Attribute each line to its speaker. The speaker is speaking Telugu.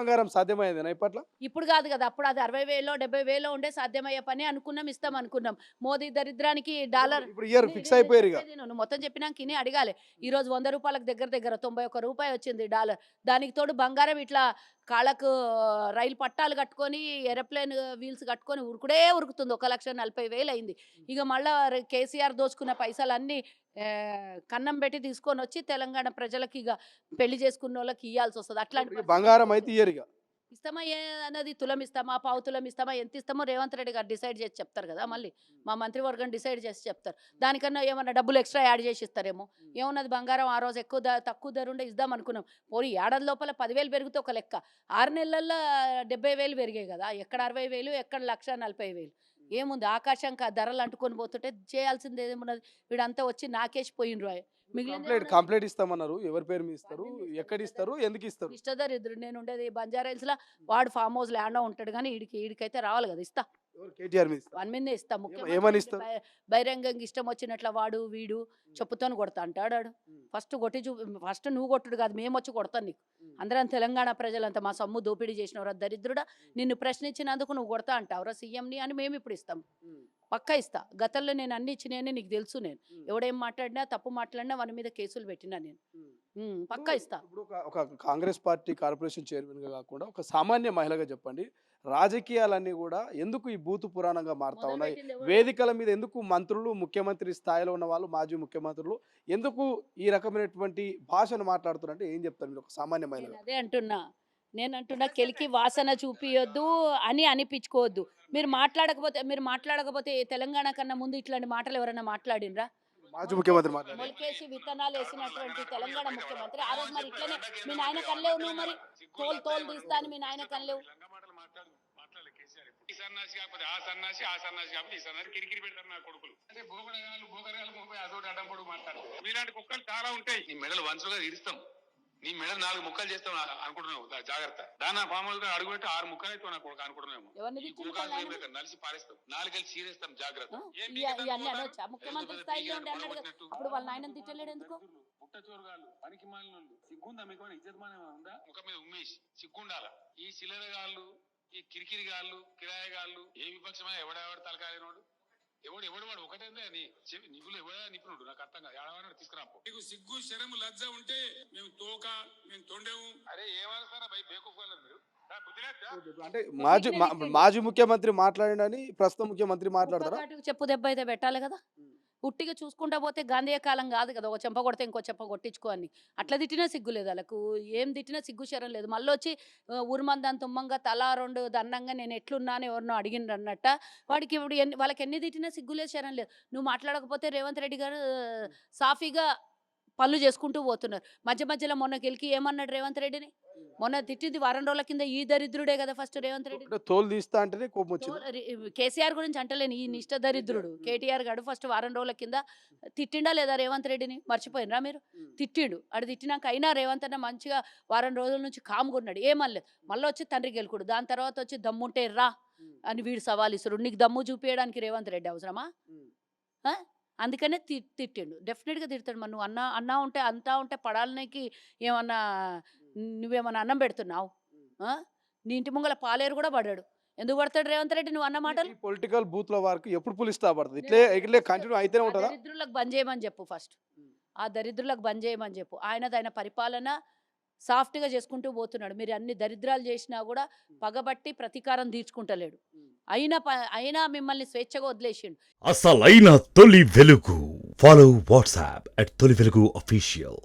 Speaker 1: బంగారం సాధ్యమైందేనా ఇప్పట్ల?
Speaker 2: ఇప్పుడు కాదు కదా, అప్పుడు అది 60,000 70,000 ఉండే సాధ్యమయ్యే పని అనుకున్నాం, ఇస్తాం అనుకున్నాం. మోదీ దరిద్రానికి డాలర్
Speaker 1: ఇప్పుడు ఇయర్ ఫిక్స్ అయిపోయారు ఇక.
Speaker 2: నువ్వు మొత్తం చెప్పినాక ఇని అడగాలి. ఈ రోజు 100 రూపాయలకు దగ్గర దగ్గర 91 రూపాయి వచ్చింది డాలర్. దానికి తోడు బంగారం ఇట్లా కాళ్ళకు రైలు పట్టాలు కట్టుకొని ఏరోప్లేన్ వీల్స్ కట్టుకొని ఉరుకుతుంది. 1,40,40,000 అయింది. ఇక మళ్ళా కేసీఆర్ దోచుకున్న పైసలన్నీ కన్నం పెట్టి తీసుకొని వచ్చి తెలంగాణ ప్రజలకి ఇక పెళ్లి చేసుకున్న వాళ్ళకి ఇవ్వాల్సి వస్తుంది. అట్లాంటి
Speaker 1: బంగారం అయితే ఇయర్ ఇక.
Speaker 2: ఇస్తామా అన్నది తులం ఇస్తామా, పావు తులం ఇస్తామా, ఎంత ఇస్తామో రేవంత్ రెడ్డి గారు డిసైడ్ చేసి చెప్తారు కదా. మళ్ళీ మా మంత్రివర్గం డిసైడ్ చేసి చెప్తారు. దానికన్నా ఏమన్నా డబ్బులు ఎక్స్ట్రా యాడ్ చేసి ఇస్తారేమో. ఏమన్నది బంగారం ఆ రోజు తక్కువ ధర ఉండే ఇద్దాం అనుకున్నాం. పోనీ ఏడాది లోపల 10,000 పెరిగితే ఒక లెక్క, 6 నెలల్లో 70,000 పెరిగాయి కదా. ఎక్కడ 60,000, ఎక్కడ 1,40,000. ఏముంది, ఆకాశం ధరలు అంటుకొని పోతుంటే చేయాల్సింది ఏమున్నది. వీడంతా వచ్చి నాకేసి పోయినరు.
Speaker 1: కంప్లీట్ ఇస్తామన్నారు. ఎవరి పేరు మీద ఇస్తారు, ఎక్కడ ఇస్తారు, ఎందుకు ఇస్తారు?
Speaker 2: ఇష్టదరిద్రుడు. నేను ఉండేది బంజారాహిల్స్ లో, వాడు ఫామ్ హౌస్ ల్యాండ్ ఉంటాడు కానీ ఈడికైతే రావాలి కదా. ఇస్తా,
Speaker 1: కేటీఆర్ మీద
Speaker 2: వన్ మీదే ఇస్తా.
Speaker 1: ఏమని ఇస్తారు?
Speaker 2: బహిరంగంగా ఇష్టం వచ్చినట్ల వాడు వీడు చెప్పుతోని కొడతా అంటాడు. ఫస్ట్ నువ్వు కొట్టుడు కాదు, మేము వచ్చి కొడతాను నీకు. అందరం తెలంగాణ ప్రజలంతా మా సొమ్ము దోపిడీ చేసినవరా దరిద్రుడా, నిన్ను ప్రశ్నించినందుకు నువ్వు కొడతా అంటావురా సీఎంని అని మేము ఇప్పుడు ఇస్తాం. పక్కా ఇస్తా. గతంలో నేను అన్ని ఇచ్చినాయని నీకు తెలుసు. నేను ఎవడేం మాట్లాడినా, తప్పు మాట్లాడినా వాని మీద కేసులు పెట్టినా నేను. పక్కా ఇస్తా.
Speaker 1: ఇప్పుడు ఒక కాంగ్రెస్ పార్టీ కార్పొరేషన్ చైర్మన్ గా కాకుండా ఒక సామాన్య మహిళగా చెప్పండి, రాజకీయాలన్నీ కూడా ఎందుకు ఈ బూతు పురాణంగా మారుతా ఉన్నాయి? వేదికల మీద ఎందుకు మంత్రులు, ముఖ్యమంత్రి స్థాయిలో ఉన్న వాళ్ళు, మాజీ ముఖ్యమంత్రులు ఎందుకు ఈ రకమైనటువంటి భాషను మాట్లాడుతున్నారంటే ఏం చెప్తారు మీరు ఒక సామాన్య మహిళ?
Speaker 2: అదే అంటున్నా, నేను అంటున్నా, కెలికి వాసన చూపియొద్దు అని అనిపించుకోవద్దు. మీరు మాట్లాడకపోతే తెలంగాణ కన్నా ముందు ఇట్లాంటి మాటలు ఎవరైనా మాట్లాడినరా?
Speaker 1: మాజీ ముఖ్యమంత్రి
Speaker 2: మొలకేసి విత్తనాలు వేసినటువంటి తెలంగాణ ముఖ్యమంత్రి ఆ రోజు మరి ఇట్లనే మీ నాయన కనలేవు. నువ్వు మరి తోలు తీస్తా అని మీ నాయన కనలేవు.
Speaker 3: ఈ సన్నాసి కాకపోతే ఆ సన్నాసి, ఆ సన్నాసి కాకపోతే ఈ సన్నాసి కిరికిరి పెడతారు నా కొడుకులు. అంటే భోగరగాలు అదోటి అడ్డం పొడుగు మాట్లాడతారు. మీలాంటి కుక్కలు చాలా ఉంటాయి. నీ మెడలు వన్సుగా ఇరుస్తాం, నీ మెడలు 4 ముక్కలు చేస్తాం అనుకుంటున్నావు. జాగ్రత్త. దానా పాములుగా అడుగుపెట్టి 6 ముక్కలు అయితే నాకు అనుకుంటున్నాము. నలిసి పారేస్తాం, 4 కలిసి చీరేస్తాం. జాగ్రత్త. పుట్టచోరుగాళ్ళు, పనికి మాలినోళ్ళు, సిగ్గుందా మీకు? ఇజ్జతమానం ఉందా? ముఖం మీద ఉమ్మేసి సిగ్గుండాల. ఈ సిల్లరగాళ్ళు, ఈ కిరికిరిగాళ్ళు, కిరాయగాళ్ళు ఏ విపక్షమైన ఎవడెవడు తలకాయనోడు, ఎవడు వాడు ఒకటే నిపులు ఎవడా నిపుణుడు నాకు అర్థం కాదు. ఎవడవాడు తీసుకురాపో. నీకు సిగ్గు, శరము, లజ్జ ఉంటే మేము తోక, మేము తొండెము. అరే ఏమనుకున్నారా భయ్, బేకూఫాలు మీరు.
Speaker 1: అంటే మాజీ ముఖ్యమంత్రి మాట్లాడిండని ప్రస్తుత ముఖ్యమంత్రి మాట్లాడతారా?
Speaker 2: చెప్పు దెబ్బ అయితే పెట్టాలి కదా. ఉట్టిగా చూసుకుంటా పోతే గాంధీ కాలం కాదు కదా, ఒక చెంప కొడితే ఇంకో చెంప కొట్టించుకోని. అట్లా తిట్టినా సిగ్గు లేదు వాళ్ళకు, ఏం తిట్టినా సిగ్గు శరం లేదు. మళ్ళీ వచ్చి ఊరుమందని తుమ్మంగా తలా 2 దన్నంగా నేను ఎట్లున్నాను ఎవరినో అడిగిండ్రు అన్నట్ట. వాడికి ఇప్పుడు వాళ్ళకి ఎన్ని తిట్టినా సిగ్గు లేదు, శరం లేదు. నువ్వు మాట్లాడకపోతే రేవంత్ రెడ్డి గారు సాఫీగా పనులు చేసుకుంటూ పోతున్నారు. మధ్యలో మొన్న గెలికి ఏమన్నాడు రేవంత్ రెడ్డిని? మొన్న తిట్టింది వారం రోజుల కింద ఈ దరిద్రుడే కదా ఫస్ట్ రేవంత్ రెడ్డి.
Speaker 1: తోలు తీస్తా అంటేనే కోపం వచ్చింది.
Speaker 2: కేసీఆర్ గురించి అంటలేను, ఈ నిష్ట దరిద్రుడు కేటీఆర్ గారు ఫస్ట్ వారం రోజుల కింద తిట్టిండా లేదా రేవంత్ రెడ్డిని? మర్చిపోయినరా మీరు? తిట్టిండు. అడు తిట్టినాక అయినా రేవంత్ అన్న మంచిగా వారం రోజుల నుంచి కామ్గున్నాడు, ఏమనలేదు. మళ్ళీ వచ్చి తండ్రి గెలుకుడు. దాని తర్వాత వచ్చి దమ్ముంటే రా అని వీడు సవాల్ ఇస్తాడు. నీకు దమ్ము చూపించడానికి రేవంత్ రెడ్డి అవసరమా? అందుకనే తిట్టిండు. డెఫినెట్గా తిడతాడు. మరి నువ్వు అన్నా ఉంటే అంతా ఉంటే పడాలనికి ఏమన్నా నువ్వేమన్నా అన్నం పెడుతున్నావు? నీ ఇంటి ముంగల పాలేరు కూడా పడ్డాడు. ఎందుకు పడతాడు రేవంత్ రెడ్డి నువ్వు అన్న మాటలు?
Speaker 1: పొలిటికల్ బూత్ల వరకు ఎప్పుడు పులిస్తా పడుతుంది, ఇట్లే కంటిన్యూ అయితేనే ఉంటుందా?
Speaker 2: దరిద్రులకు బంద్ చేయమని చెప్పు ఫస్ట్. ఆ దరిద్రులకు బంద్ చేయమని చెప్పు. ఆయన పరిపాలన సాఫ్ట్గా చేసుకుంటూ పోతున్నాడు. మీరు అన్ని దరిద్రాలు చేసినా కూడా పగబట్టి ప్రతీకారం తీర్చుకుంటలేడు. అయినా మిమ్మల్ని స్వేచ్ఛగా వదిలేసిండు.
Speaker 4: అసలైన తొలి వెలుగు. ఫాలో వాట్సాప్ @తొలి వెలుగు official.